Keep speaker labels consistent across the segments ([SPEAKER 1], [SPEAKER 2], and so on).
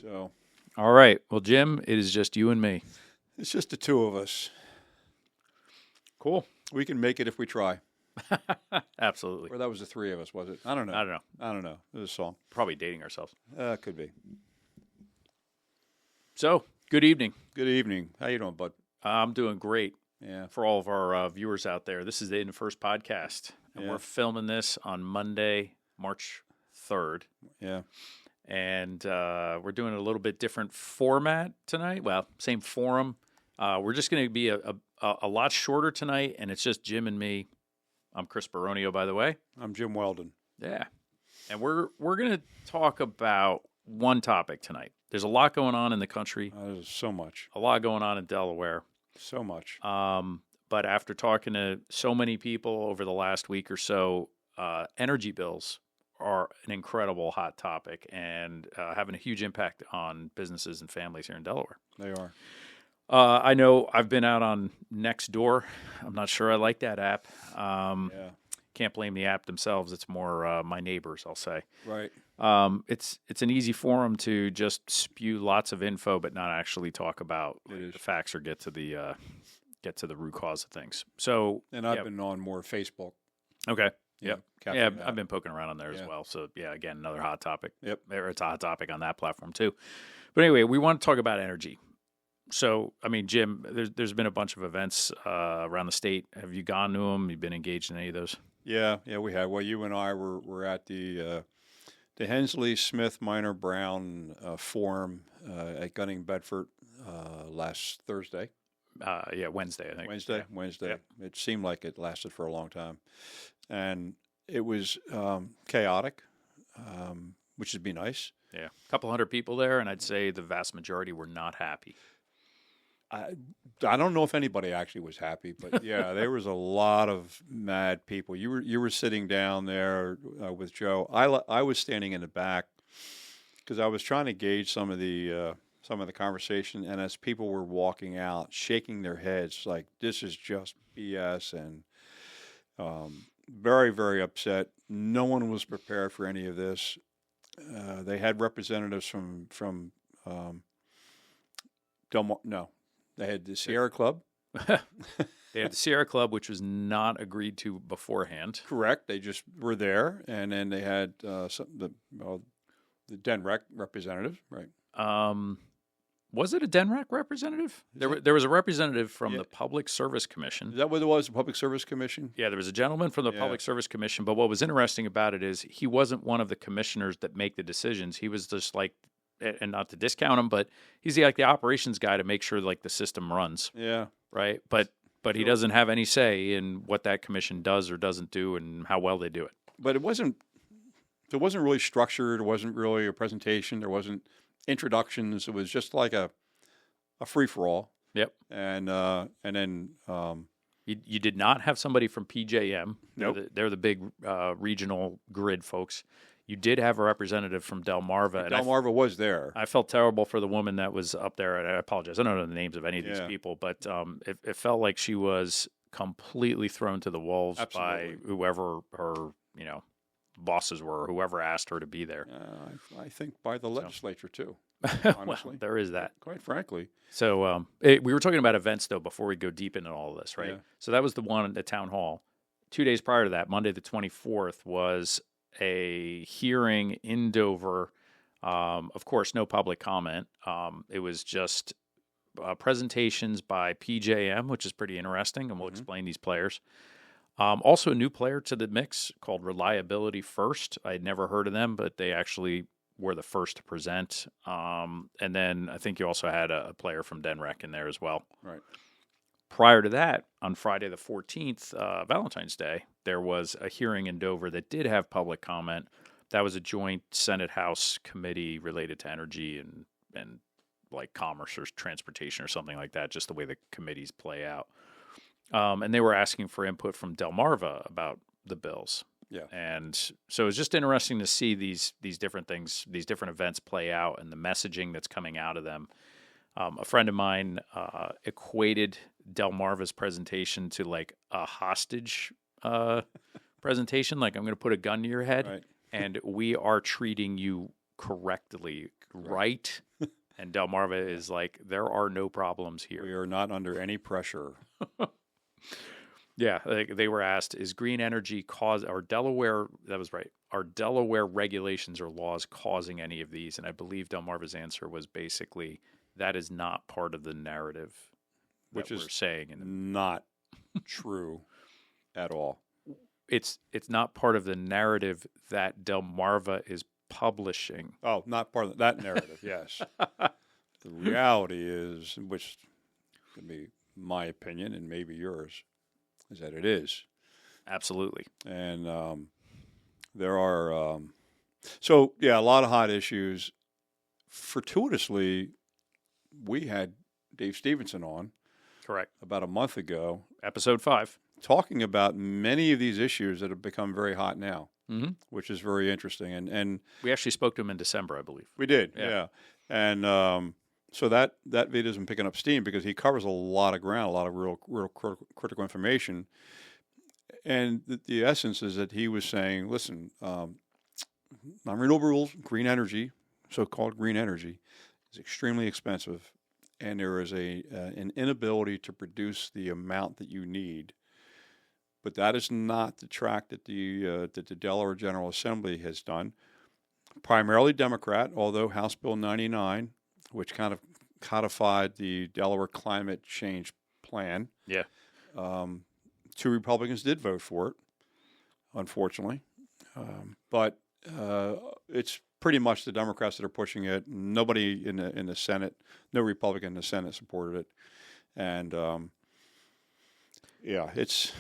[SPEAKER 1] So,
[SPEAKER 2] all right. Well, Jim, it is just you and me.
[SPEAKER 1] it's just the two of us.
[SPEAKER 2] Cool.
[SPEAKER 1] We can make it if we try.
[SPEAKER 2] Absolutely.
[SPEAKER 1] Or that was the three of us, was it? I don't know.
[SPEAKER 2] I don't know.
[SPEAKER 1] It was a song.
[SPEAKER 2] Probably dating ourselves.
[SPEAKER 1] Could be.
[SPEAKER 2] So, good evening.
[SPEAKER 1] Good evening. How you doing, bud?
[SPEAKER 2] I'm doing great.
[SPEAKER 1] Yeah.
[SPEAKER 2] For all of our viewers out there, this is the In the First podcast, and we're filming this on Monday, March 3rd.
[SPEAKER 1] Yeah.
[SPEAKER 2] And we're doing a little bit different format tonight. Well, same forum. We're just going to be a lot shorter tonight, and it's just Jim and me. I'm Chris Beronio, by the way.
[SPEAKER 1] I'm Jim Weldin.
[SPEAKER 2] Yeah. And we're going to talk about one topic tonight. There's a lot going on in the country.
[SPEAKER 1] There's so much.
[SPEAKER 2] A lot going on in Delaware.
[SPEAKER 1] So much.
[SPEAKER 2] But after talking to so many people over the last week or so, energy bills are an incredible hot topic and having a huge impact on businesses and families here in Delaware.
[SPEAKER 1] They are.
[SPEAKER 2] I know I've been out on Nextdoor. I'm not sure I like that app. Can't blame the app themselves. It's more my neighbors, I'll say.
[SPEAKER 1] Right.
[SPEAKER 2] It's an easy forum to just spew lots of info, but not actually talk about the facts or get to the root cause of things. So,
[SPEAKER 1] and I've been on more Facebook.
[SPEAKER 2] Okay. Yep. Yeah,
[SPEAKER 1] that.
[SPEAKER 2] I've been poking around on there as well. So, yeah, again, another hot topic.
[SPEAKER 1] Yep.
[SPEAKER 2] It's a hot topic on that platform too. But anyway, we want to talk about energy. So, I mean, Jim, there's been a bunch of events around the state. Have you gone to them? You've been engaged in any of those?
[SPEAKER 1] Yeah, we have. Well, you and I were at the Hensley Smith Minor Brown Forum at Gunning Bedford last Thursday.
[SPEAKER 2] Wednesday, I think.
[SPEAKER 1] Wednesday.
[SPEAKER 2] Yep.
[SPEAKER 1] It seemed like it lasted for a long time. And it was chaotic, which would be nice.
[SPEAKER 2] Yeah, a couple hundred people there, and I'd say the vast majority were not happy.
[SPEAKER 1] I don't know if anybody actually was happy, but yeah, there was a lot of mad people. You were sitting down there with Joe. I was standing in the back because I was trying to gauge some of the conversation, and as people were walking out, shaking their heads like this is just BS, and very, very upset. No one was prepared for any of this. They had representatives from Delmar. No, they had the Sierra Club.
[SPEAKER 2] They had the Sierra Club, which was not agreed to beforehand.
[SPEAKER 1] Correct. They just were there, and then they had the DENREC representative, right?
[SPEAKER 2] Was it a DENREC representative? There was a representative from the Public Service Commission.
[SPEAKER 1] Is that what it was, the Public Service Commission?
[SPEAKER 2] Yeah, there was a gentleman from the Public Service Commission, but what was interesting about it is he wasn't one of the commissioners that make the decisions. He was just like, and not to discount him, but he's like the operations guy to make sure like the system runs.
[SPEAKER 1] Yeah.
[SPEAKER 2] Right? But he doesn't have any say in what that commission does or doesn't do and how well they do it.
[SPEAKER 1] But it wasn't really structured. It wasn't really a presentation. There wasn't introductions. It was just like a free-for-all.
[SPEAKER 2] Yep.
[SPEAKER 1] And then
[SPEAKER 2] you did not have somebody from PJM.
[SPEAKER 1] Nope.
[SPEAKER 2] They're the big regional grid folks. You did have a representative from Delmarva.
[SPEAKER 1] Delmarva was there.
[SPEAKER 2] I felt terrible for the woman that was up there, and I apologize. I don't know the names of any of these people, but it felt like she was completely thrown to the wolves by whoever her bosses were, or whoever asked her to be there.
[SPEAKER 1] I think by the legislature too.
[SPEAKER 2] Honestly, well, there is that.
[SPEAKER 1] Quite frankly.
[SPEAKER 2] So we were talking about events though before we go deep into all of this, right?
[SPEAKER 1] Yeah.
[SPEAKER 2] So that was the one at the town hall. 2 days prior to that, Monday the 24th, was a hearing in Dover. Of course, no public comment. It was just presentations by PJM, which is pretty interesting, and we'll explain these players. Also, a new player to the mix called Reliability First. I had never heard of them, but they actually were the first to present. And then I think you also had a player from DENREC in there as well.
[SPEAKER 1] Right.
[SPEAKER 2] Prior to that, on Friday the 14th, Valentine's Day, there was a hearing in Dover that did have public comment. That was a joint Senate-House committee related to energy and like commerce or transportation or something like that, just the way the committees play out. And they were asking for input from Delmarva about the bills.
[SPEAKER 1] Yeah.
[SPEAKER 2] And so it's just interesting to see these different things, these different events play out and the messaging that's coming out of them. A friend of mine equated Delmarva's presentation to like a hostage presentation, like I'm going to put a gun to your head,
[SPEAKER 1] right.
[SPEAKER 2] and we are treating you correctly right. And Delmarva is like, there are no problems here.
[SPEAKER 1] We are not under any pressure.
[SPEAKER 2] Yeah, they were asked, is green energy or Delaware, that was right, are Delaware regulations or laws causing any of these? And I believe Delmarva's answer was basically, that is not part of the narrative
[SPEAKER 1] Which
[SPEAKER 2] we're saying.
[SPEAKER 1] Not true at all.
[SPEAKER 2] It's not part of the narrative that Delmarva is publishing.
[SPEAKER 1] Oh, not part of that narrative, yes. The reality is, which could be my opinion and maybe yours, is that it is.
[SPEAKER 2] Absolutely.
[SPEAKER 1] And there are, a lot of hot issues. Fortuitously, we had Dave Stevenson on.
[SPEAKER 2] Correct.
[SPEAKER 1] About a month ago.
[SPEAKER 2] Episode 5.
[SPEAKER 1] Talking about many of these issues that have become very hot now, which is very interesting. And
[SPEAKER 2] we actually spoke to him in December, I believe.
[SPEAKER 1] We did, yeah. And so that video's been picking up steam because he covers a lot of ground, a lot of real critical information. And the essence is that he was saying, listen, non-renewable green energy, so-called green energy, is extremely expensive, and there is an inability to produce the amount that you need. But that is not the track that the Delaware General Assembly has done. Primarily Democrat, although House Bill 99, which kind of codified the Delaware Climate Change Plan.
[SPEAKER 2] Yeah.
[SPEAKER 1] 2 Republicans did vote for it, unfortunately. But it's pretty much the Democrats that are pushing it. Nobody in the Senate, no Republican in the Senate supported it. And it's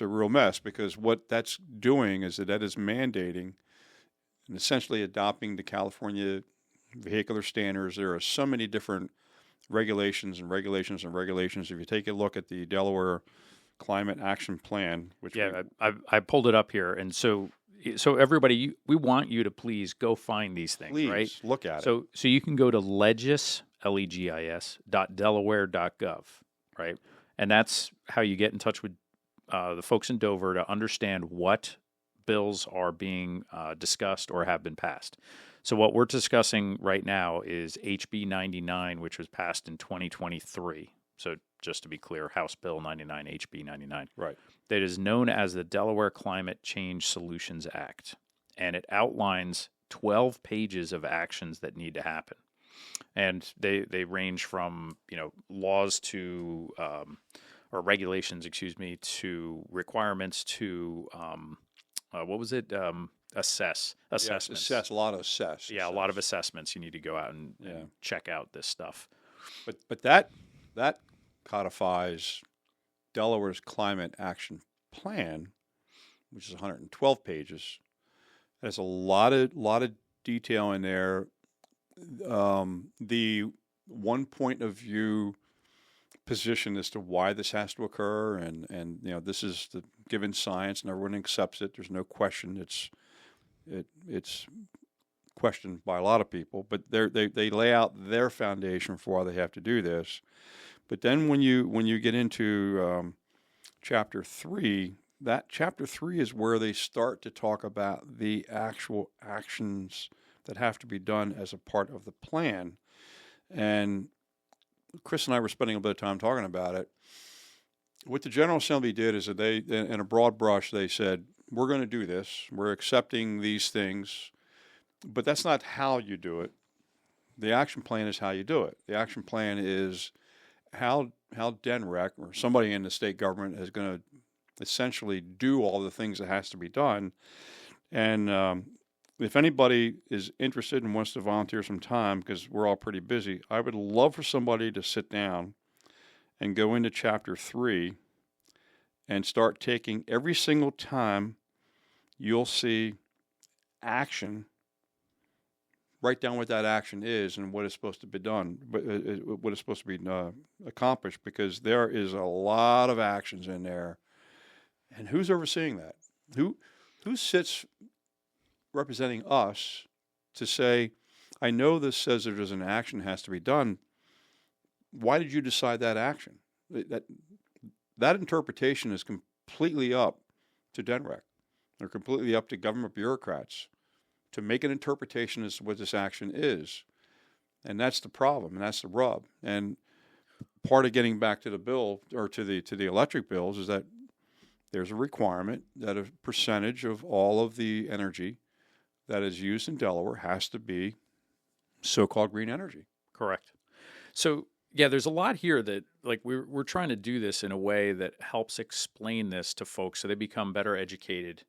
[SPEAKER 1] a real mess because what that's doing is that is mandating and essentially adopting the California vehicular standards. There are so many different regulations. If you take a look at the Delaware Climate Action Plan, which
[SPEAKER 2] I pulled it up here, and so everybody, we want you to please go find these things, right?
[SPEAKER 1] Look at it.
[SPEAKER 2] So you can go to legis.delaware.gov, right? And that's how you get in touch with the folks in Dover to understand what bills are being discussed or have been passed. So what we're discussing right now is HB 99, which was passed in 2023. So just to be clear, House Bill 99, HB 99.
[SPEAKER 1] Right.
[SPEAKER 2] That is known as the Delaware Climate Change Solutions Act. And it outlines 12 pages of actions that need to happen. And they range from, laws to, or regulations, to requirements to, what was it? Assessments.
[SPEAKER 1] A lot of assess.
[SPEAKER 2] Yeah, a lot of assessments. You need to go out and check out this stuff.
[SPEAKER 1] But that codifies Delaware's Climate Action Plan, which is 112 pages. There's a lot of detail in there. The one point of view position as to why this has to occur, and this is the given science, and everyone accepts it. There's no question. It's questioned by a lot of people, but they lay out their foundation for why they have to do this. But then when you get into Chapter 3, that Chapter 3 is where they start to talk about the actual actions that have to be done as a part of the plan. And Chris and I were spending a bit of time talking about it. What the General Assembly did is that they, in a broad brush, they said, we're going to do this. We're accepting these things, but that's not how you do it. The action plan is how you do it. The action plan is how DENREC or somebody in the state government is going to essentially do all the things that has to be done. And if anybody is interested and wants to volunteer some time, because we're all pretty busy, I would love for somebody to sit down and go into Chapter 3 and start taking every single time you'll see action, write down what that action is and what is supposed to be done, what is supposed to be accomplished, because there is a lot of actions in there. And who's overseeing that? Who sits representing us to say, I know this says that there's an action that has to be done. Why did you decide that action? That interpretation is completely up to DENREC. They're completely up to government bureaucrats to make an interpretation as to what this action is. And that's the problem, and that's the rub. And part of getting back to the bill, or to the electric bills, is that there's a requirement that a percentage of all of the energy that is used in Delaware has to be so-called green energy.
[SPEAKER 2] Correct. So, yeah, there's a lot here that, like, we're trying to do this in a way that helps explain this to folks so they become better educated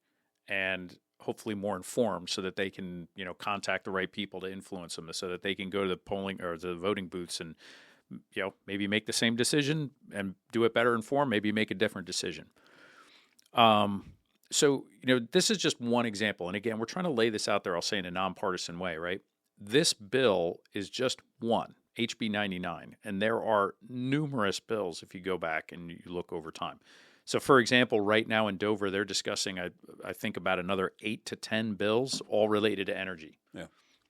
[SPEAKER 2] and hopefully more informed, so that they can, contact the right people to influence them, so that they can go to the polling or the voting booths and, maybe make the same decision and do it better informed, maybe make a different decision. So, this is just one example. And again, we're trying to lay this out there, I'll say, in a nonpartisan way, right? This bill is just one, HB 99, and there are numerous bills if you go back and you look over time. So, for example, right now in Dover, they're discussing, I think, about another 8 to 10 bills, all related to energy.
[SPEAKER 1] Yeah.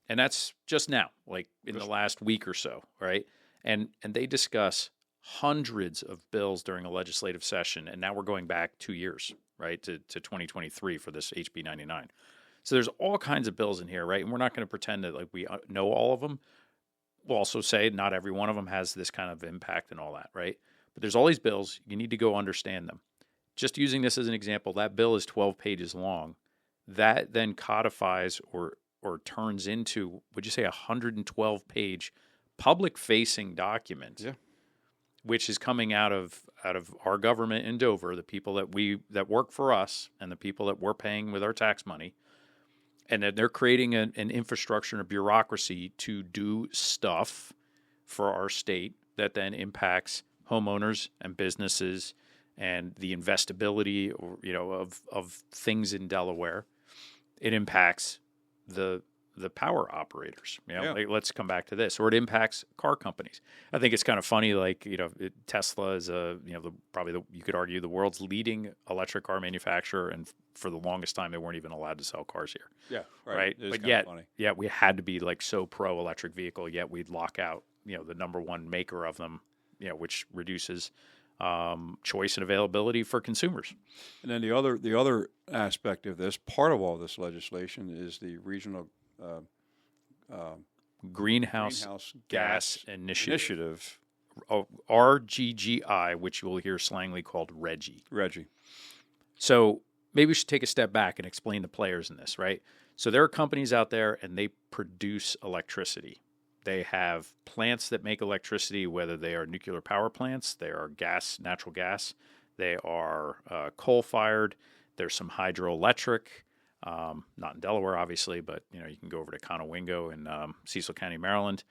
[SPEAKER 2] And that's just now, like in the last week or so, right? And they discuss hundreds of bills during a legislative session, and now we're going back 2 years, right, to 2023 for this HB 99. So there's all kinds of bills in here, right? And we're not going to pretend that like we know all of them. We'll also say not every one of them has this kind of impact and all that, right? But there's all these bills. You need to go understand them. Just using this as an example, that bill is 12 pages long. That then codifies or turns into, would you say, a 112-page public-facing document, which is coming out of our government in Dover, the people that work for us and the people that we're paying with our tax money. And that they're creating an infrastructure and a bureaucracy to do stuff for our state that then impacts homeowners and businesses and the investability, of things in Delaware. It impacts the power operators. Like, let's come back to this. Or it impacts car companies. I think it's kind of funny. Like, Tesla is you could argue the world's leading electric car manufacturer, and for the longest time they weren't even allowed to sell cars here.
[SPEAKER 1] Yeah,
[SPEAKER 2] right. But yet, we had to be like so pro electric vehicle. Yet we'd lock out, the number one maker of them, which reduces choice and availability for consumers.
[SPEAKER 1] And then the other aspect of this, part of all this legislation, is the regional
[SPEAKER 2] Greenhouse Gas Initiative. RGGI, which you will hear slangily called Reggie. So maybe we should take a step back and explain the players in this, right? So there are companies out there, and they produce electricity. They have plants that make electricity, whether they are nuclear power plants, they are natural gas, they are coal-fired, there's some hydroelectric, not in Delaware, obviously, but you can go over to Conowingo in Cecil County, Maryland.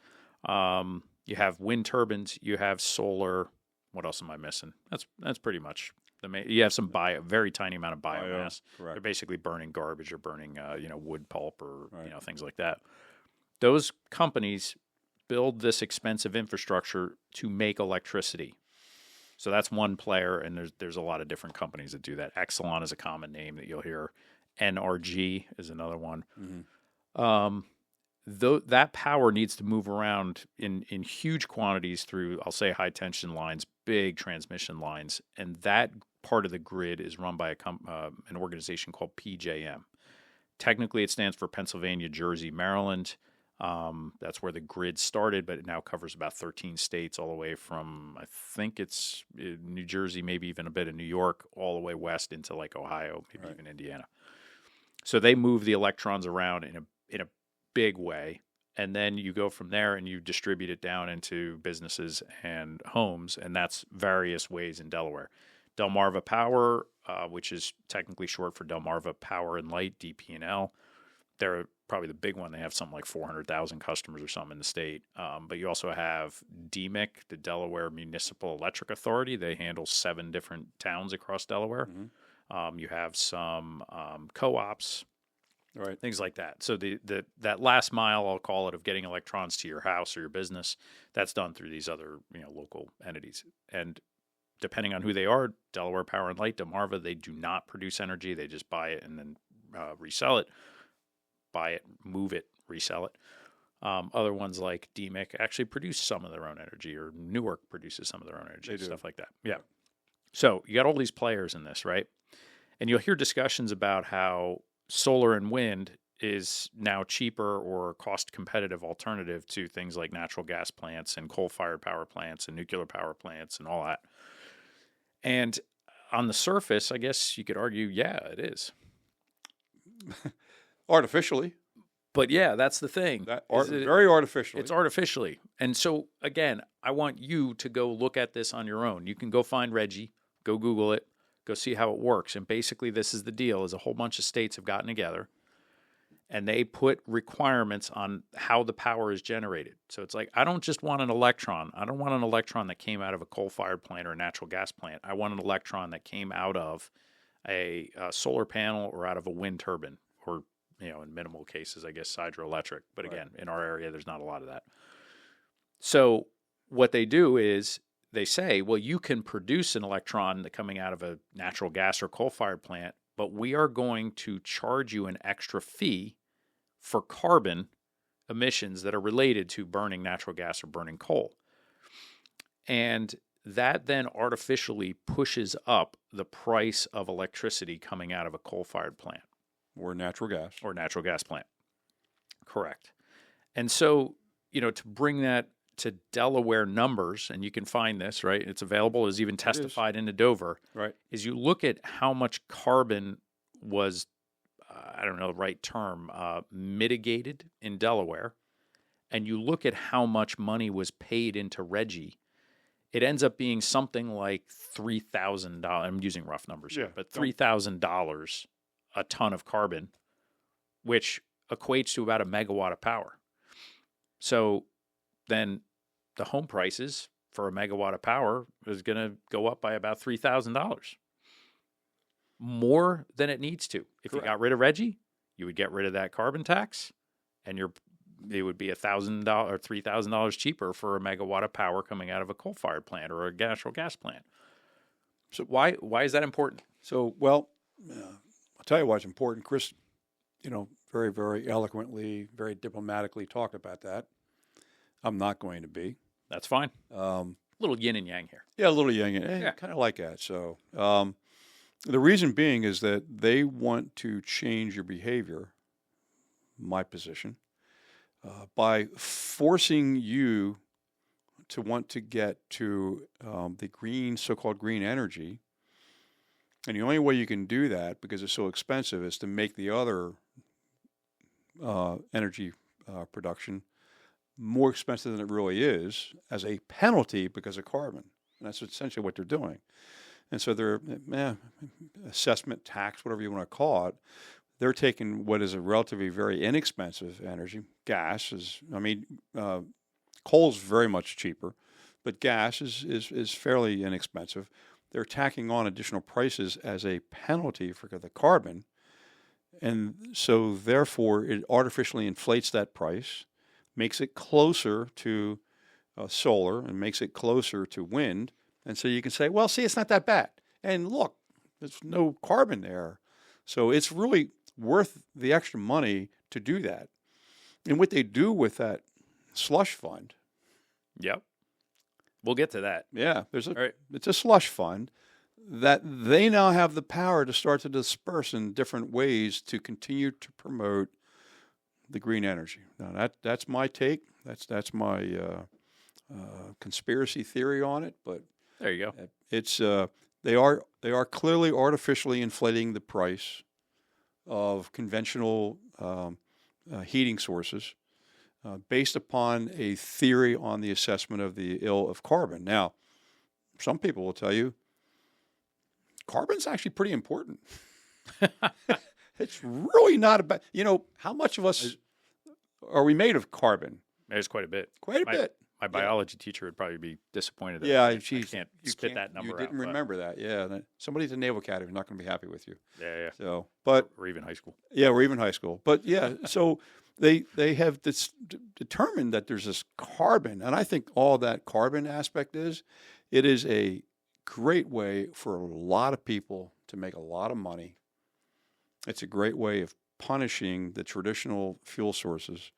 [SPEAKER 2] You have wind turbines, you have solar. What else am I missing? That's pretty much the main. You have some very tiny amount of biomass.
[SPEAKER 1] Correct.
[SPEAKER 2] They're basically burning garbage or burning wood pulp or things like that. Those companies build this expensive infrastructure to make electricity. So that's one player, and there's a lot of different companies that do that. Exelon is a common name that you'll hear. NRG is another one. Mm-hmm. That power needs to move around in huge quantities through, I'll say, high tension lines, big transmission lines, and that part of the grid is run by an organization called PJM. Technically, it stands for Pennsylvania, Jersey, Maryland. That's where the grid started, but it now covers about 13 states, all the way from, I think it's New Jersey, maybe even a bit of New York, all the way west into like Ohio, maybe even Indiana. So they move the electrons around in a big way, and then you go from there and you distribute it down into businesses and homes, and that's various ways in Delaware. Delmarva Power, which is technically short for Delmarva Power and Light, DP&L. They're probably the big one. They have something like 400,000 customers or something in the state. But you also have DMIC, the Delaware Municipal Electric Authority. They handle 7 different towns across Delaware. Mm-hmm. You have some co-ops,
[SPEAKER 1] right?
[SPEAKER 2] Things like that. So that last mile, I'll call it, of getting electrons to your house or your business, that's done through these other local entities. And depending on who they are, Delaware Power and Light, Delmarva, they do not produce energy. They just buy it and then resell it. Buy it, move it, resell it. Other ones like DMIC actually produce some of their own energy, or Newark produces some of their own energy, stuff like that. Yeah. So you got all these players in this, right? And you'll hear discussions about how solar and wind is now cheaper or cost competitive alternative to things like natural gas plants and coal-fired power plants and nuclear power plants and all that. And on the surface, I guess you could argue, yeah, it is.
[SPEAKER 1] Artificially.
[SPEAKER 2] But yeah, that's the thing.
[SPEAKER 1] Very artificially.
[SPEAKER 2] It's artificially. And so, again, I want you to go look at this on your own. You can go find Reggie, go Google it, go see how it works. And basically, this is the deal, is a whole bunch of states have gotten together, and they put requirements on how the power is generated. So it's like, I don't just want an electron. I don't want an electron that came out of a coal-fired plant or a natural gas plant. I want an electron that came out of a solar panel or out of a wind turbine, or, in minimal cases, I guess, hydroelectric. But again, in our area, there's not a lot of that. So what they do is they say, well, you can produce an electron coming out of a natural gas or coal-fired plant, but we are going to charge you an extra fee for carbon emissions that are related to burning natural gas or burning coal. And that then artificially pushes up the price of electricity coming out of a coal-fired plant.
[SPEAKER 1] Or natural gas.
[SPEAKER 2] Or natural gas plant. Correct. And so, to bring that to Delaware numbers, and you can find this, right? It's available, is even testified into Dover.
[SPEAKER 1] Right.
[SPEAKER 2] Is you look at how much carbon was, I don't know the right term, mitigated in Delaware, and you look at how much money was paid into Reggie, it ends up being something like $3,000. I'm using rough numbers here, but $3,000 a ton of carbon, which equates to about a megawatt of power. So then the home prices for a megawatt of power is going to go up by about $3,000. More than it needs to. If you got rid of Reggie, you would get rid of that carbon tax, and it would be $1,000 or $3,000 cheaper for a megawatt of power coming out of a coal-fired plant or a natural gas plant. So why is that important?
[SPEAKER 1] So, well, I'll tell you why it's important. Chris, very, very eloquently, very diplomatically talked about that. I'm not going to be.
[SPEAKER 2] That's fine. Little yin and yang here.
[SPEAKER 1] Yeah, a little yin and yang. Yeah, kind of like that. So the reason being is that they want to change your behavior, my position, by forcing you to want to get to the so-called green energy. And the only way you can do that, because it's so expensive, is to make the other energy production more expensive than it really is, as a penalty because of carbon. And that's essentially what they're doing. And so their assessment tax, whatever you want to call it, they're taking what is a relatively very inexpensive energy. Gas is, coal is very much cheaper, but gas is fairly inexpensive. They're tacking on additional prices as a penalty for the carbon. And so therefore it artificially inflates that price, makes it closer to solar, and makes it closer to wind. And so you can say, well, see, it's not that bad. And look, there's no carbon there. So it's really worth the extra money to do that. And what they do with that slush fund.
[SPEAKER 2] Yep. We'll get to that.
[SPEAKER 1] Yeah. It's a slush fund that they now have the power to start to disperse in different ways to continue to promote the green energy. Now that's my take. That's my conspiracy theory on it. But
[SPEAKER 2] there you go.
[SPEAKER 1] It's they are clearly artificially inflating the price of conventional heating sources based upon a theory on the assessment of the ill of carbon. Now, some people will tell you carbon's actually pretty important. It's really not about, how much of us are we made of carbon?
[SPEAKER 2] There's quite a bit.
[SPEAKER 1] Quite a bit.
[SPEAKER 2] My biology teacher would probably be disappointed.
[SPEAKER 1] Yeah,
[SPEAKER 2] I can't spit that number out.
[SPEAKER 1] You didn't remember that. Yeah, somebody at the Naval Academy is not going to be happy with you.
[SPEAKER 2] Yeah.
[SPEAKER 1] So,
[SPEAKER 2] or even high school.
[SPEAKER 1] Yeah, or even high school. But yeah, so they have determined that there's this carbon, and I think all that carbon aspect is a great way for a lot of people to make a lot of money. It's a great way of punishing the traditional fuel sources.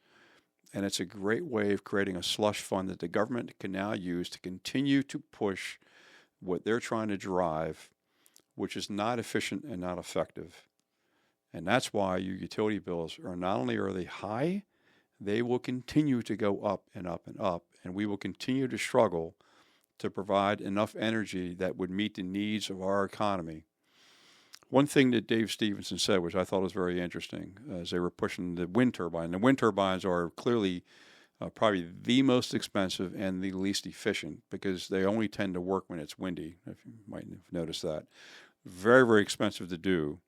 [SPEAKER 1] And it's a great way of creating a slush fund that the government can now use to continue to push what they're trying to drive, which is not efficient and not effective. And that's why your utility bills are not only are they high, they will continue to go up and up and up. And we will continue to struggle to provide enough energy that would meet the needs of our economy. One thing that Dave Stevenson said, which I thought was very interesting, as they were pushing the wind turbine. The wind turbines are clearly probably the most expensive and the least efficient because they only tend to work when it's windy, if you might have noticed that. Very, very expensive to do.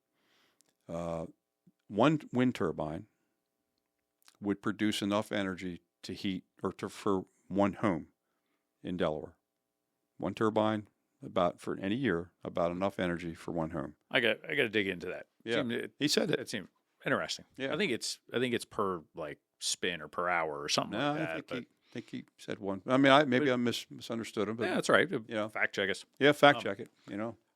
[SPEAKER 1] One wind turbine would produce enough energy to heat for one home in Delaware. One turbine for any year, about enough energy for one home.
[SPEAKER 2] I got to dig into that.
[SPEAKER 1] Yeah, he said it.
[SPEAKER 2] It seemed interesting.
[SPEAKER 1] Yeah,
[SPEAKER 2] I think it's per like spin or per hour or something like that.
[SPEAKER 1] I think he said one. I mean, I misunderstood him. But,
[SPEAKER 2] yeah, that's right. Fact check us.
[SPEAKER 1] Yeah, fact check it.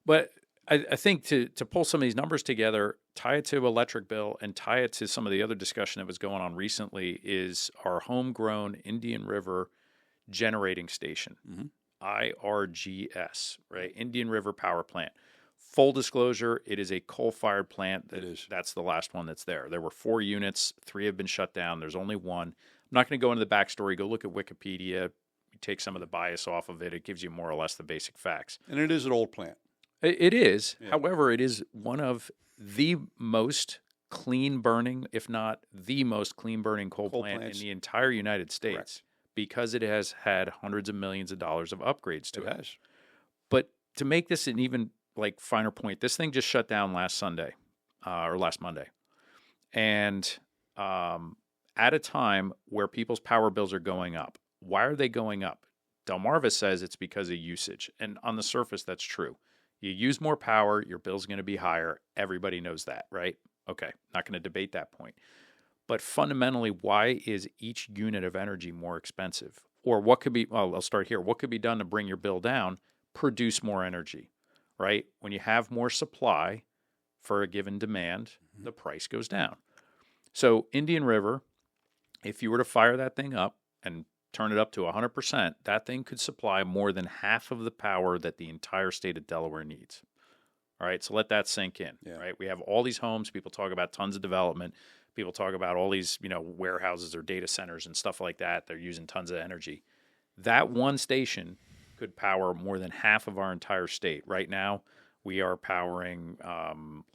[SPEAKER 2] But I think to pull some of these numbers together, tie it to electric bill, and tie it to some of the other discussion that was going on recently is our homegrown Indian River generating station, IRGS, right? Indian River Power Plant. Full disclosure, it is a coal-fired plant.
[SPEAKER 1] It is.
[SPEAKER 2] That's the last one that's there. There were 4 units. 3 have been shut down. There's only one. I'm not going to go into the backstory. Go look at Wikipedia. Take some of the bias off of it. It gives you more or less the basic facts.
[SPEAKER 1] And it is an old plant.
[SPEAKER 2] It is.
[SPEAKER 1] Yeah.
[SPEAKER 2] However, it is one of the most clean-burning, if not the most clean-burning coal plant
[SPEAKER 1] plants.
[SPEAKER 2] in the entire United States.
[SPEAKER 1] Correct.
[SPEAKER 2] Because it has had hundreds of millions of dollars of upgrades to it.
[SPEAKER 1] It has.
[SPEAKER 2] But to make this an even finer point, this thing just shut down last Sunday or last Monday. And at a time where people's power bills are going up. Why are they going up? Delmarva says it's because of usage. And on the surface, that's true. You use more power, your bill's going to be higher. Everybody knows that, right? Okay, not going to debate that point. But fundamentally, why is each unit of energy more expensive? Or what could be, well, I'll start here. What could be done to bring your bill down? Produce more energy, right? When you have more supply for a given demand, the price goes down. So Indian River, if you were to fire that thing up and turn it up to 100%, that thing could supply more than half of the power that the entire state of Delaware needs. All right, so let that sink in, right? We have all these homes. People talk about tons of development. People talk about all these, warehouses or data centers and stuff like that. They're using tons of energy. That one station could power more than half of our entire state. Right now, we are powering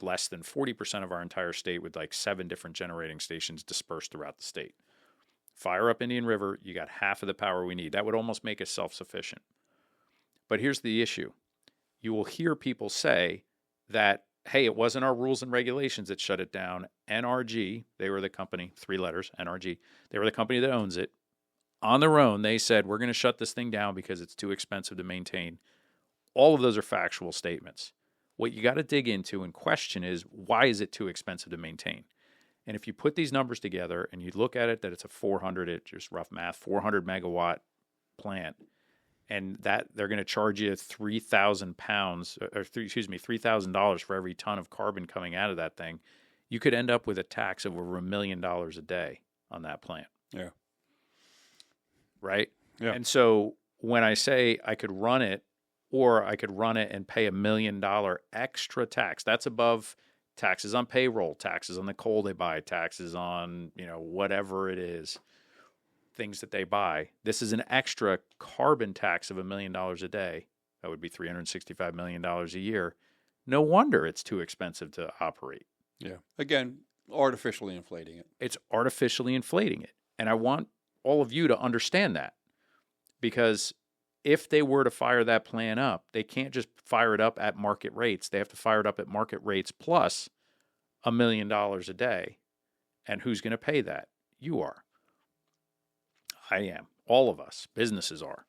[SPEAKER 2] less than 40% of our entire state with 7 different generating stations dispersed throughout the state. Fire up Indian River, you got half of the power we need. That would almost make us self-sufficient. But here's the issue. You will hear people say that, hey, it wasn't our rules and regulations that shut it down. NRG, they were the company, 3 letters, NRG, they were the company that owns it. On their own, they said, we're going to shut this thing down because it's too expensive to maintain. All of those are factual statements. What you got to dig into and question is, why is it too expensive to maintain? And if you put these numbers together and you look at it, that it's a 400, just rough math, 400 megawatt plant, and that they're going to charge you $3,000 for every ton of carbon coming out of that thing, you could end up with a tax of over $1 million a day on that plant.
[SPEAKER 1] Yeah.
[SPEAKER 2] Right?
[SPEAKER 1] Yeah.
[SPEAKER 2] And so when I say I could run it, or I could run it and pay $1 million extra tax, that's above taxes on payroll, taxes on the coal they buy, taxes on, whatever it is, things that they buy. This is an extra carbon tax of $1 million a day. That would be $365 million a year. No wonder it's too expensive to operate.
[SPEAKER 1] Yeah. Again, artificially inflating it.
[SPEAKER 2] It's artificially inflating it. And I want all of you to understand that, because if they were to fire that plant up, they can't just fire it up at market rates. They have to fire it up at market rates plus $1 million a day. And who's going to pay that? You are. I am. All of us. Businesses are.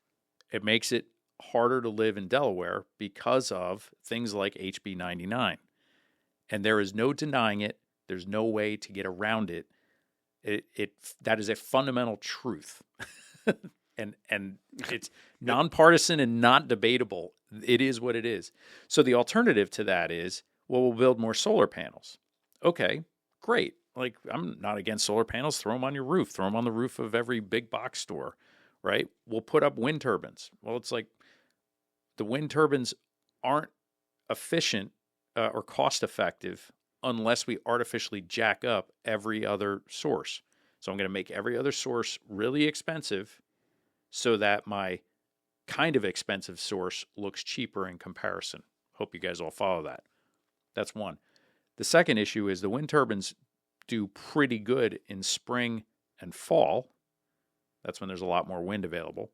[SPEAKER 2] It makes it harder to live in Delaware because of things like HB 99. And there is no denying it. There's no way to get around it. That is a fundamental truth. And it's nonpartisan and not debatable. It is what it is. So the alternative to that is, well, we'll build more solar panels. Okay, great. I'm not against solar panels. Throw them on your roof. Throw them on the roof of every big box store, right? We'll put up wind turbines. Well, it's like the wind turbines aren't efficient or cost effective unless we artificially jack up every other source. So I'm going to make every other source really expensive so that my kind of expensive source looks cheaper in comparison. Hope you guys all follow that. That's one. The second issue is the wind turbines do pretty good in spring and fall. That's when there's a lot more wind available.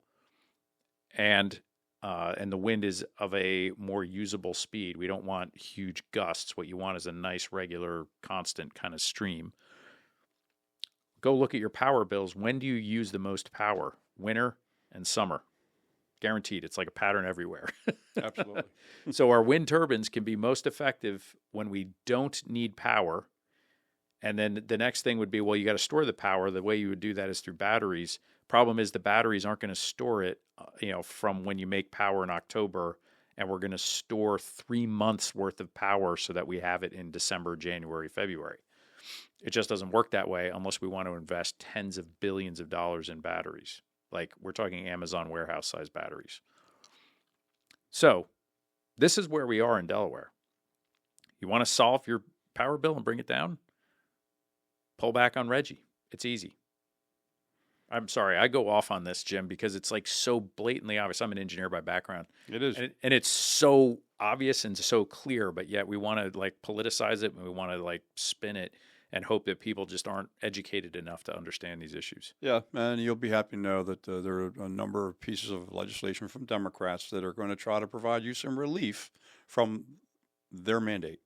[SPEAKER 2] And the wind is of a more usable speed. We don't want huge gusts. What you want is a nice, regular, constant kind of stream. Go look at your power bills. When do you use the most power? Winter and summer. Guaranteed. It's like a pattern everywhere.
[SPEAKER 1] Absolutely.
[SPEAKER 2] So our wind turbines can be most effective when we don't need power. And then the next thing would be, well, you got to store the power. The way you would do that is through batteries. Problem is the batteries aren't going to store it, from when you make power in October, and we're going to store 3 months worth of power so that we have it in December, January, February. It just doesn't work that way unless we want to invest tens of billions of dollars in batteries. Like we're talking Amazon warehouse size batteries. So this is where we are in Delaware. You want to solve your power bill and bring it down? Pull back on Reggie. It's easy. I'm sorry, I go off on this, Jim, because it's like so blatantly obvious. I'm an engineer by background.
[SPEAKER 1] It is.
[SPEAKER 2] And it's so obvious and so clear, but yet we want to like politicize it and we want to like spin it and hope that people just aren't educated enough to understand these issues.
[SPEAKER 1] Yeah, and you'll be happy to know that there are a number of pieces of legislation from Democrats that are going to try to provide you some relief from their mandate.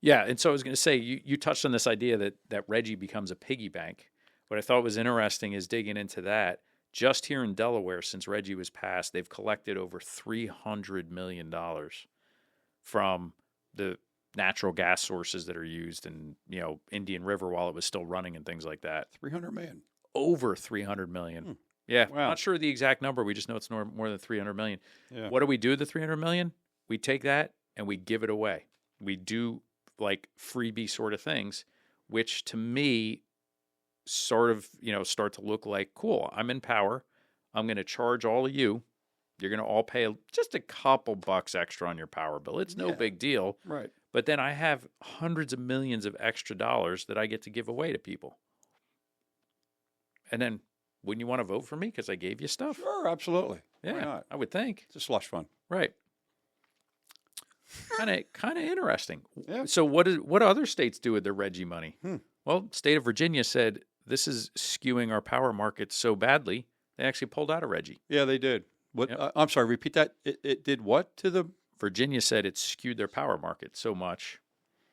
[SPEAKER 2] Yeah, and so I was going to say, you touched on this idea that Reggie becomes a piggy bank. What I thought was interesting is digging into that. Just here in Delaware, since Reggie was passed, they've collected over $300 million from the natural gas sources that are used in, Indian River while it was still running and things like that.
[SPEAKER 1] $300 million.
[SPEAKER 2] Over $300 million. Yeah,
[SPEAKER 1] wow.
[SPEAKER 2] Not sure the exact number. We just know it's more than $300 million.
[SPEAKER 1] Yeah.
[SPEAKER 2] What do we do with the $300 million? We take that and we give it away. We do like freebie sort of things, which to me sort of, start to look like, cool, I'm in power. I'm going to charge all of you. You're going to all pay just a couple bucks extra on your power bill. It's no big deal.
[SPEAKER 1] Right.
[SPEAKER 2] But then I have hundreds of millions of extra dollars that I get to give away to people. And then wouldn't you want to vote for me because I gave you stuff?
[SPEAKER 1] Sure, absolutely.
[SPEAKER 2] Yeah,
[SPEAKER 1] why not?
[SPEAKER 2] I would think.
[SPEAKER 1] It's a slush fund.
[SPEAKER 2] Right. Kind of interesting.
[SPEAKER 1] Yeah.
[SPEAKER 2] So what do other states do with their Reggie money? Well, state of Virginia said this is skewing our power market so badly, they actually pulled out of Reggie.
[SPEAKER 1] Yeah, they did. What?
[SPEAKER 2] Yep.
[SPEAKER 1] I'm sorry, repeat that. It did what to the...
[SPEAKER 2] Virginia said it skewed their power market so much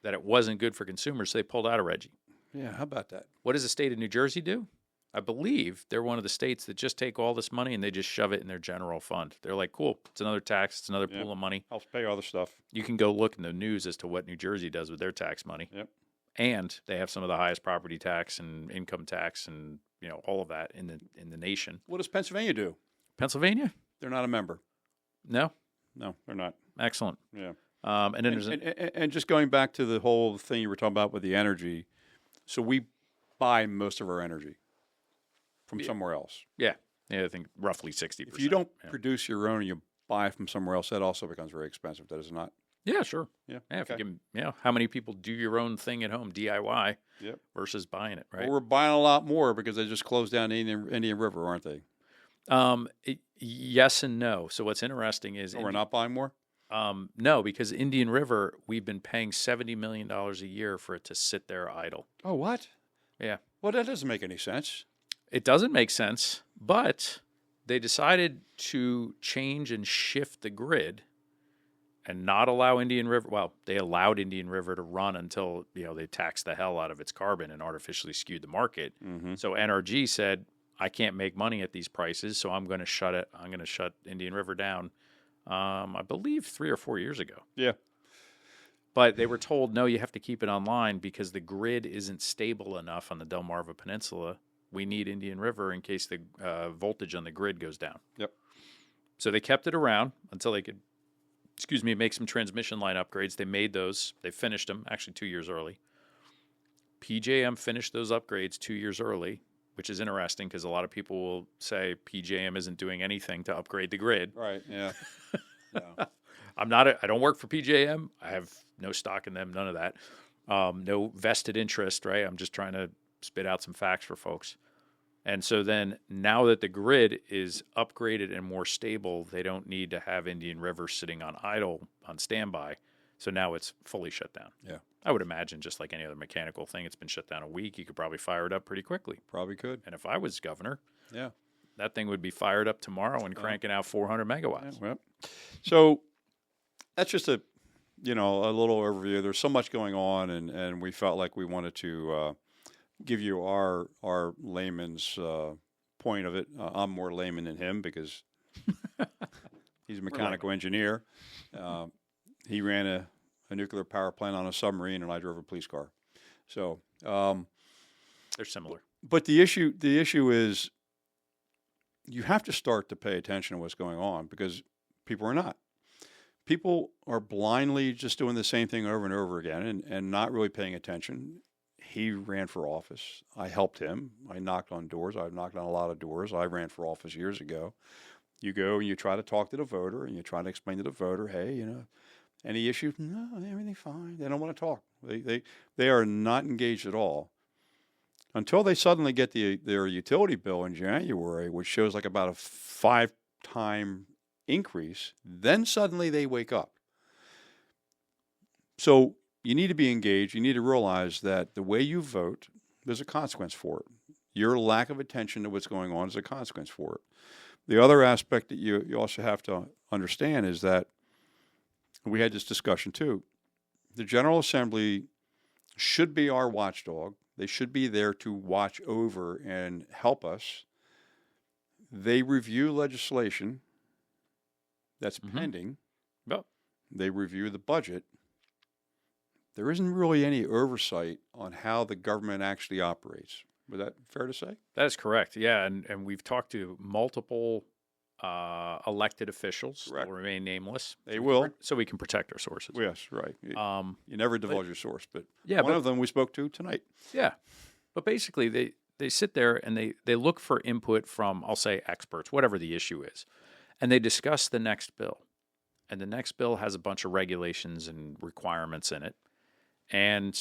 [SPEAKER 2] that it wasn't good for consumers, so they pulled out of Reggie.
[SPEAKER 1] Yeah, how about that?
[SPEAKER 2] What does the state of New Jersey do? I believe they're one of the states that just take all this money and they just shove it in their general fund. They're like, cool, it's another tax, it's another pool of money.
[SPEAKER 1] Helps pay other stuff.
[SPEAKER 2] You can go look in the news as to what New Jersey does with their tax money.
[SPEAKER 1] Yep.
[SPEAKER 2] And they have some of the highest property tax and income tax and all of that in the nation.
[SPEAKER 1] What does Pennsylvania do?
[SPEAKER 2] Pennsylvania?
[SPEAKER 1] They're not a member.
[SPEAKER 2] No,
[SPEAKER 1] they're not.
[SPEAKER 2] excellent.
[SPEAKER 1] Yeah.
[SPEAKER 2] And then there's
[SPEAKER 1] and just going back to the whole thing you were talking about with the energy, so we buy most of our energy from somewhere else.
[SPEAKER 2] Yeah, I think roughly 60%.
[SPEAKER 1] If you don't produce your own and you buy from somewhere else, that also becomes very expensive, does it not?
[SPEAKER 2] Yeah, sure.
[SPEAKER 1] Yeah.
[SPEAKER 2] If you can, how many people do your own thing at home, DIY, versus buying it, right?
[SPEAKER 1] Well, we're buying a lot more because they just closed down Indian River, aren't they?
[SPEAKER 2] Yes and no. So what's interesting is
[SPEAKER 1] we're not buying more?
[SPEAKER 2] No, because Indian River, we've been paying $70 million a year for it to sit there idle.
[SPEAKER 1] Oh, what?
[SPEAKER 2] Yeah.
[SPEAKER 1] Well, that doesn't make any sense.
[SPEAKER 2] It doesn't make sense, but they decided to change and shift the grid and not allow Indian River. Well, they allowed Indian River to run until, they taxed the hell out of its carbon and artificially skewed the market. Mm-hmm. So NRG said, I can't make money at these prices, so I'm going to shut it. I'm going to shut Indian River down, I believe 3 or 4 years ago.
[SPEAKER 1] Yeah.
[SPEAKER 2] But they were told, no, you have to keep it online because the grid isn't stable enough on the Delmarva Peninsula. We need Indian River in case the voltage on the grid goes down.
[SPEAKER 1] Yep.
[SPEAKER 2] So they kept it around until they could, make some transmission line upgrades. They made those. They finished them, actually 2 years early. PJM finished those upgrades 2 years early, which is interesting because a lot of people will say PJM isn't doing anything to upgrade the grid.
[SPEAKER 1] Right, yeah.
[SPEAKER 2] I don't work for PJM. I have no stock in them, none of that. No vested interest, right? I'm just trying to spit out some facts for folks. And so then now that the grid is upgraded and more stable, they don't need to have Indian River sitting on idle on standby. So now it's fully shut down.
[SPEAKER 1] Yeah.
[SPEAKER 2] I would imagine just like any other mechanical thing, it's been shut down a week. You could probably fire it up pretty quickly.
[SPEAKER 1] Probably could.
[SPEAKER 2] And if I was governor,
[SPEAKER 1] yeah,
[SPEAKER 2] that thing would be fired up tomorrow and cranking out 400 megawatts.
[SPEAKER 1] Yeah, well, so that's just a little overview. There's so much going on, and we felt like we wanted to give you our layman's point of it. I'm more layman than him because he's a mechanical engineer. He ran a nuclear power plant on a submarine, and I drove a police car. So
[SPEAKER 2] they're similar.
[SPEAKER 1] But the issue is you have to start to pay attention to what's going on because people are not. People are blindly just doing the same thing over and over again and not really paying attention. He ran for office. I helped him. I knocked on doors. I've knocked on a lot of doors. I ran for office years ago. You go and you try to talk to the voter and you try to explain to the voter, hey, any issues? No, everything's fine. They don't want to talk. They are not engaged at all until they suddenly get their utility bill in January, which shows like about a 5-time increase. Then suddenly they wake up. So you need to be engaged. You need to realize that the way you vote, there's a consequence for it. Your lack of attention to what's going on is a consequence for it. The other aspect that you also have to understand is that we had this discussion too. The General Assembly should be our watchdog. They should be there to watch over and help us. They review legislation that's pending.
[SPEAKER 2] Yep.
[SPEAKER 1] They review the budget. There isn't really any oversight on how the government actually operates. Was that fair to say?
[SPEAKER 2] That is correct. Yeah, and we've talked to multiple elected officials. Correct. Will remain nameless.
[SPEAKER 1] They will,
[SPEAKER 2] so we can protect our sources.
[SPEAKER 1] Yes, right. You never divulge your source, but one of them we spoke to tonight.
[SPEAKER 2] Yeah, but basically they sit there and they look for input from, I'll say, experts, whatever the issue is, and they discuss the next bill. And the next bill has a bunch of regulations and requirements in it. And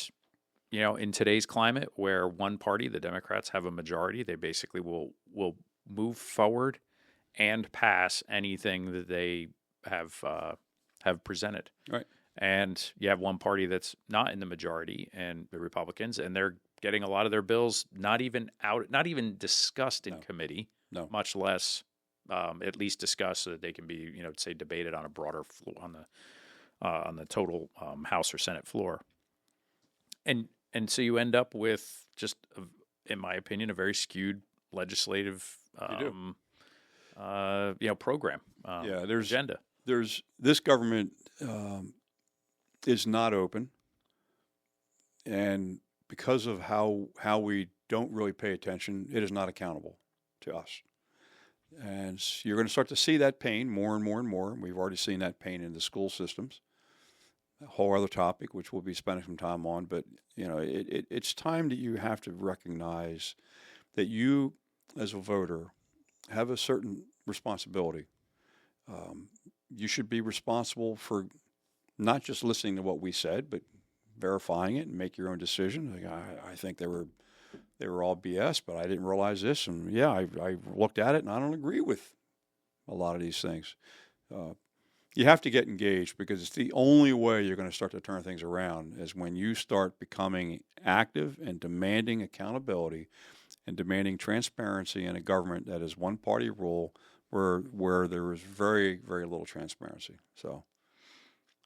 [SPEAKER 2] in today's climate where one party, the Democrats, have a majority, they basically will move forward and pass anything that they have presented.
[SPEAKER 1] Right.
[SPEAKER 2] And you have one party that's not in the majority, and the Republicans, and they're getting a lot of their bills not even discussed in committee, much less at least discussed so that they can be, say, debated on a broader floor, on the total House or Senate floor. And so you end up with just, in my opinion, a very skewed legislative program. Agenda.
[SPEAKER 1] This government is not open, and because of how we don't really pay attention, it is not accountable to us. And you're going to start to see that pain more and more and more. We've already seen that pain in the school systems. A whole other topic, which we'll be spending some time on. But, it's time that you have to recognize that you, as a voter, have a certain responsibility. You should be responsible for not just listening to what we said, but verifying it and make your own decision. Like, I think they were all BS, but I didn't realize this. And, yeah, I looked at it, and I don't agree with a lot of these things. You have to get engaged because it's the only way you're going to start to turn things around is when you start becoming active and demanding accountability and demanding transparency in a government that is one-party rule where there is very, very little transparency. So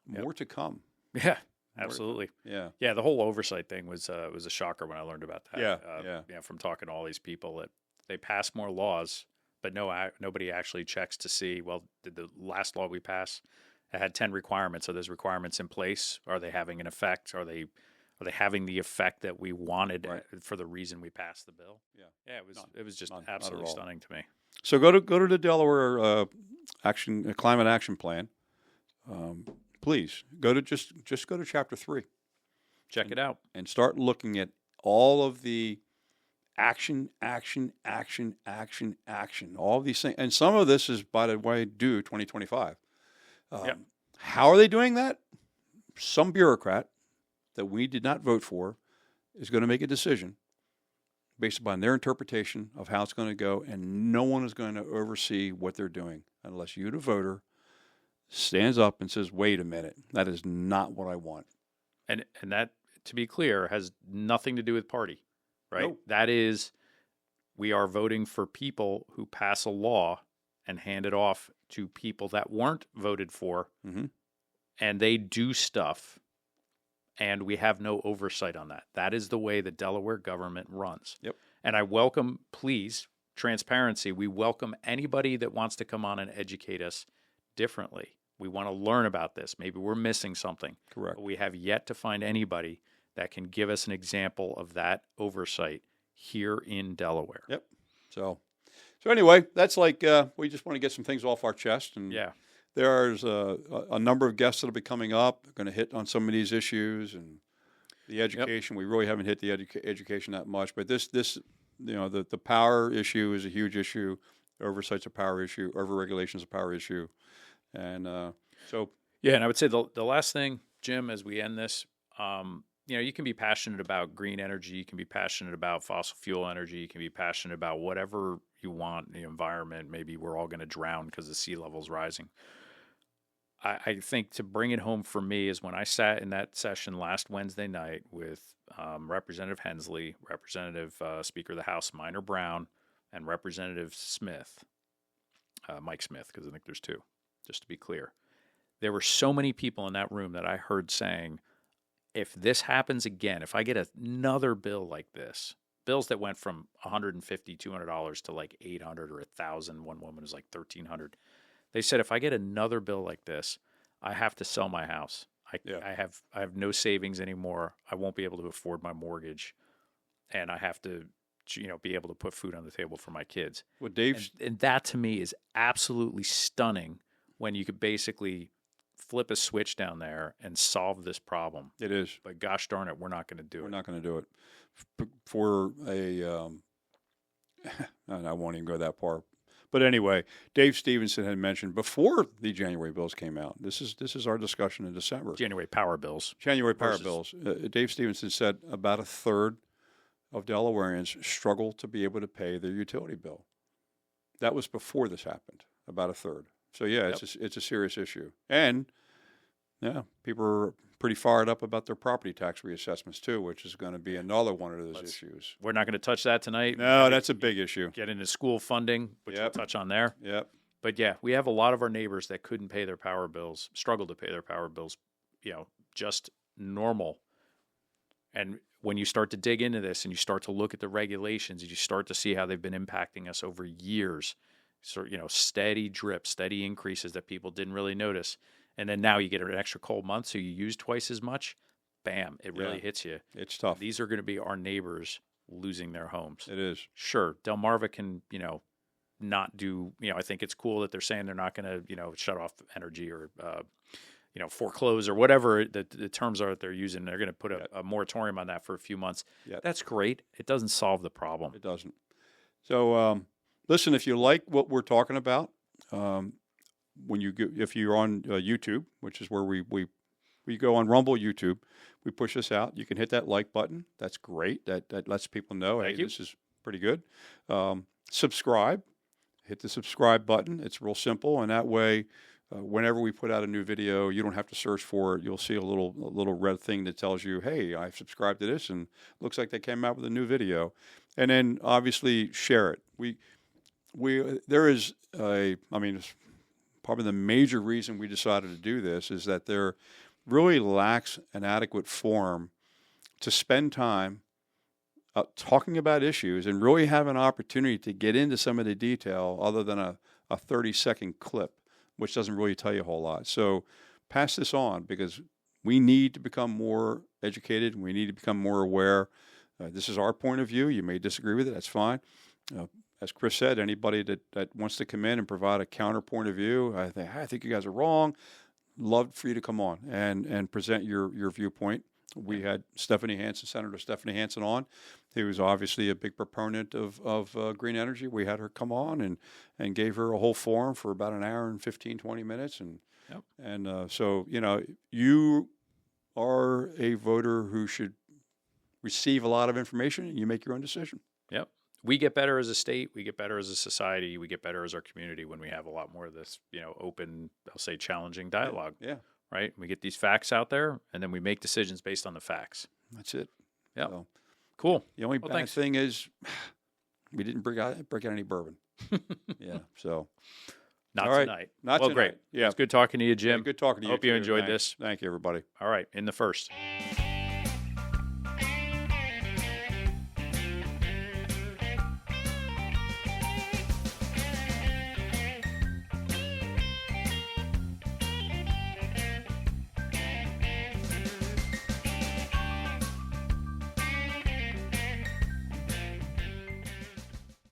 [SPEAKER 1] more to come.
[SPEAKER 2] Yeah, absolutely.
[SPEAKER 1] Yeah.
[SPEAKER 2] Yeah, the whole oversight thing was a shocker when I learned about that.
[SPEAKER 1] Yeah.
[SPEAKER 2] From talking to all these people that they pass more laws, but nobody actually checks to see, well, did the last law we passed, it had 10 requirements. Are those requirements in place? Are they having an effect? Are they having the effect that we wanted for the reason we passed the bill? Yeah. It was just absolutely stunning to me.
[SPEAKER 1] So go to the Delaware climate action plan. Please go to just go to chapter 3.
[SPEAKER 2] Check it out
[SPEAKER 1] and start looking at all of the action, all of these things. And some of this is, by the way, due 2025. How are they doing that? Some bureaucrat that we did not vote for is going to make a decision based upon their interpretation of how it's going to go, and no one is going to oversee what they're doing unless you, the voter, stands up and says, wait a minute, that is not what I want.
[SPEAKER 2] And that, to be clear, has nothing to do with party, right?
[SPEAKER 1] No.
[SPEAKER 2] That is, we are voting for people who pass a law and hand it off to people that weren't voted for, and they do stuff, and we have no oversight on that. That is the way the Delaware government runs.
[SPEAKER 1] Yep.
[SPEAKER 2] And I welcome, please, transparency. We welcome anybody that wants to come on and educate us differently. We want to learn about this. Maybe we're missing something.
[SPEAKER 1] Correct.
[SPEAKER 2] But we have yet to find anybody that can give us an example of that oversight here in Delaware.
[SPEAKER 1] Yep. So anyway, that's like we just want to get some things off our chest. And
[SPEAKER 2] Yeah.
[SPEAKER 1] there's a number of guests that will be coming up. They're going to hit on some of these issues and the education. We really haven't hit the education that much, but this the power issue is a huge issue. Oversight's a power issue. Overregulation is a power issue, and so
[SPEAKER 2] yeah. And I would say the last thing, Jim, as we end this, you can be passionate about green energy. You can be passionate about fossil fuel energy. You can be passionate about whatever you want, the environment. Maybe we're all going to drown because the sea level's rising. I think to bring it home for me is when I sat in that session last Wednesday night with Representative Hensley, Representative Speaker of the House Minor Brown, and Representative Smith, Mike Smith, because I think there's two, just to be clear. There were so many people in that room that I heard saying, if this happens again, if I get another bill like this, bills that went from $150, $200 to like $800 or $1,000, one woman was like $1,300. They said, if I get another bill like this, I have to sell my house. I have no savings anymore. I won't be able to afford my mortgage, and I have to, be able to put food on the table for my kids.
[SPEAKER 1] what Dave's
[SPEAKER 2] And that to me is absolutely stunning when you could basically flip a switch down there and solve this problem.
[SPEAKER 1] it is.
[SPEAKER 2] But gosh darn it, we're not going to do
[SPEAKER 1] We're
[SPEAKER 2] it.
[SPEAKER 1] not going to do it for a. And I won't even go that far. But anyway, Dave Stevenson had mentioned before the January bills came out. This is our discussion in December.
[SPEAKER 2] January power bills.
[SPEAKER 1] January power bills. Dave Stevenson said about a third of Delawareans struggle to be able to pay their utility bill. That was before this happened. About a third. So yeah, it's a serious issue. And yeah, people are pretty fired up about their property tax reassessments too, which is going to be another one of those issues.
[SPEAKER 2] We're not going to touch that tonight.
[SPEAKER 1] No, that's a big issue.
[SPEAKER 2] Get into school funding, which we'll touch on there.
[SPEAKER 1] Yep.
[SPEAKER 2] But yeah, we have a lot of our neighbors that couldn't pay their power bills, struggled to pay their power bills, just normal. And when you start to dig into this and you start to look at the regulations, you start to see how they've been impacting us over years. So, steady drip, steady increases that people didn't really notice. And then now you get an extra cold month, so you use twice as much. Bam, it really hits you.
[SPEAKER 1] It's tough.
[SPEAKER 2] These are going to be our neighbors losing their homes.
[SPEAKER 1] It is.
[SPEAKER 2] Sure, Delmarva can, not do, I think it's cool that they're saying they're not going to, shut off energy or, foreclose or whatever the terms are that they're using. They're going to put a moratorium on that for a few months.
[SPEAKER 1] Yep.
[SPEAKER 2] That's great. It doesn't solve the problem.
[SPEAKER 1] It doesn't. So, listen, if you like what we're talking about, if you're on YouTube, which is where we go on Rumble, YouTube, we push this out. You can hit that like button. That's great. That lets people know, hey, this is pretty good. Subscribe. Hit the subscribe button. It's real simple, and that way, whenever we put out a new video, you don't have to search for it. You'll see a little red thing that tells you, hey, I've subscribed to this, and it looks like they came out with a new video. And then obviously share it. Probably the major reason we decided to do this is that there really lacks an adequate forum to spend time talking about issues and really have an opportunity to get into some of the detail other than a 30-second clip, which doesn't really tell you a whole lot. So pass this on, because we need to become more educated. We need to become more aware. This is our point of view. You may disagree with it. That's fine. As Chris said, anybody that wants to come in and provide a counterpoint of view, I think you guys are wrong. Love for you to come on and present your viewpoint. We had Senator Stephanie Hansen on, who was obviously a big proponent of green energy. We had her come on and gave her a whole forum for about an hour and 15, 20 minutes. And
[SPEAKER 2] Yep.
[SPEAKER 1] And so, you are a voter who should receive a lot of information, and you make your own decision.
[SPEAKER 2] Yep. We get better as a state. We get better as a society. We get better as our community when we have a lot more of this, open, I'll say challenging dialogue.
[SPEAKER 1] Yeah.
[SPEAKER 2] Right? We get these facts out there, and then we make decisions based on the facts.
[SPEAKER 1] That's it.
[SPEAKER 2] Yeah.
[SPEAKER 1] So,
[SPEAKER 2] cool.
[SPEAKER 1] the only bad
[SPEAKER 2] thanks.
[SPEAKER 1] thing is we didn't break out any bourbon. Yeah. So.
[SPEAKER 2] Not
[SPEAKER 1] all right.
[SPEAKER 2] tonight.
[SPEAKER 1] Not
[SPEAKER 2] well,
[SPEAKER 1] tonight.
[SPEAKER 2] great.
[SPEAKER 1] Yeah.
[SPEAKER 2] It's good talking to you, Jim.
[SPEAKER 1] Yeah, good talking to you.
[SPEAKER 2] Hope you
[SPEAKER 1] too.
[SPEAKER 2] enjoyed
[SPEAKER 1] Thanks.
[SPEAKER 2] this.
[SPEAKER 1] Thank you, everybody.
[SPEAKER 2] All right. In the first.